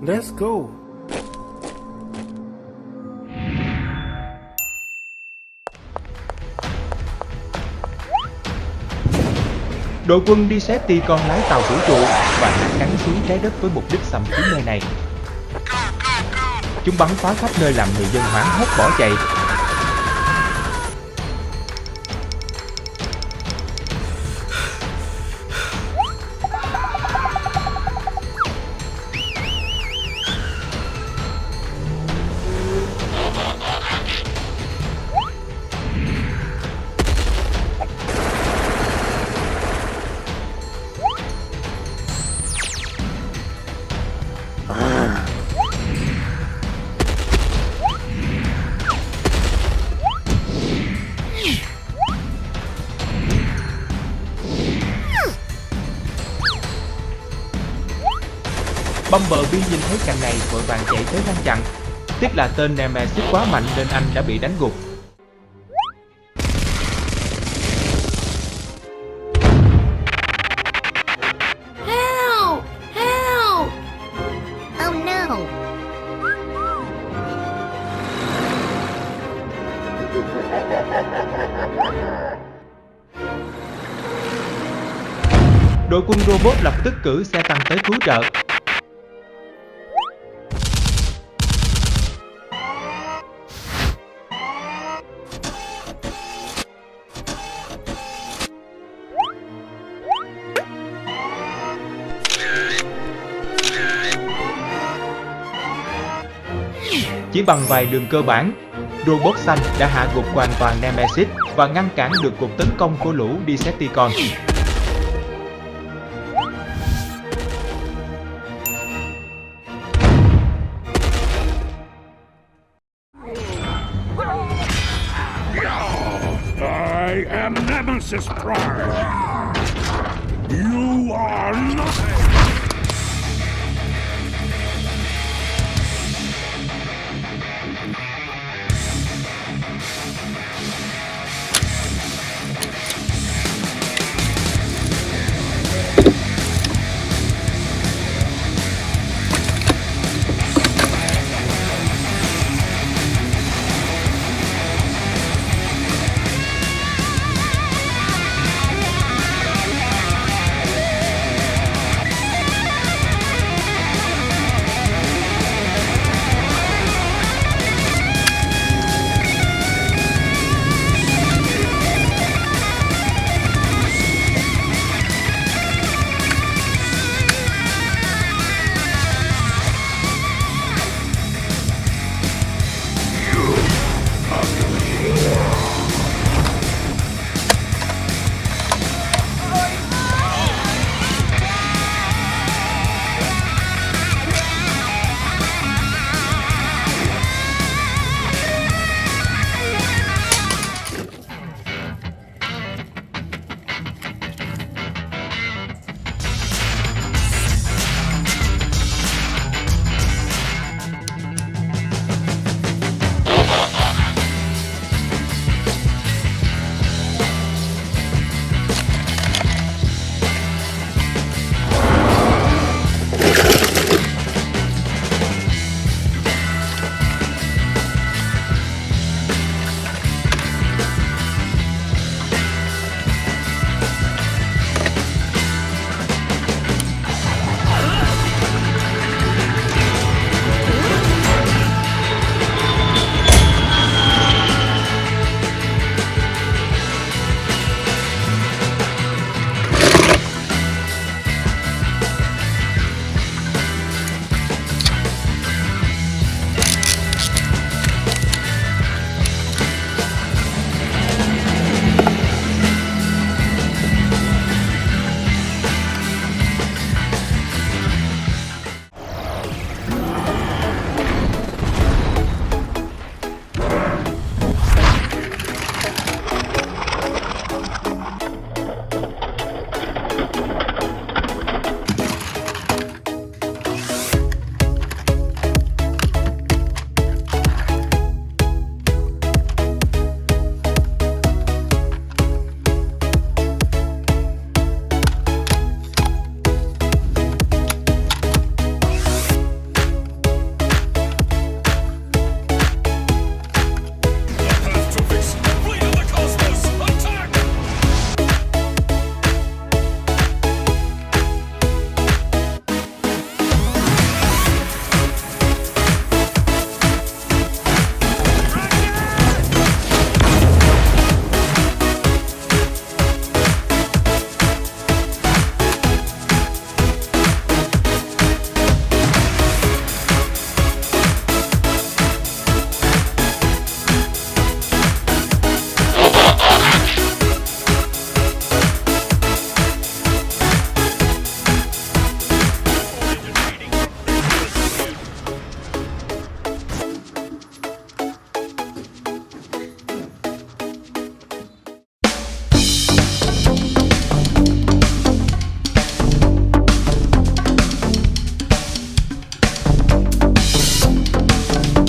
Let's go. Đội quân Decepticon lái tàu vũ trụ và hạ cánh xuống trái đất với mục đích xâm chiếm nơi này. Chúng bắn phá khắp nơi làm người dân hoảng hốt bỏ chạy. Bumblebee nhìn thấy cảnh này vội vàng chạy tới ngăn chặn. Tiếc là tên Nemesis quá mạnh nên anh đã bị đánh gục. Help! Help! Oh no! Đội quân robot lập tức cử xe tăng tới cứu trợ. Chỉ bằng vài đường cơ bản, robot xanh đã hạ gục hoàn toàn Nemesis và ngăn cản được cuộc tấn công của lũ Decepticon. I am Optimus Prime. You are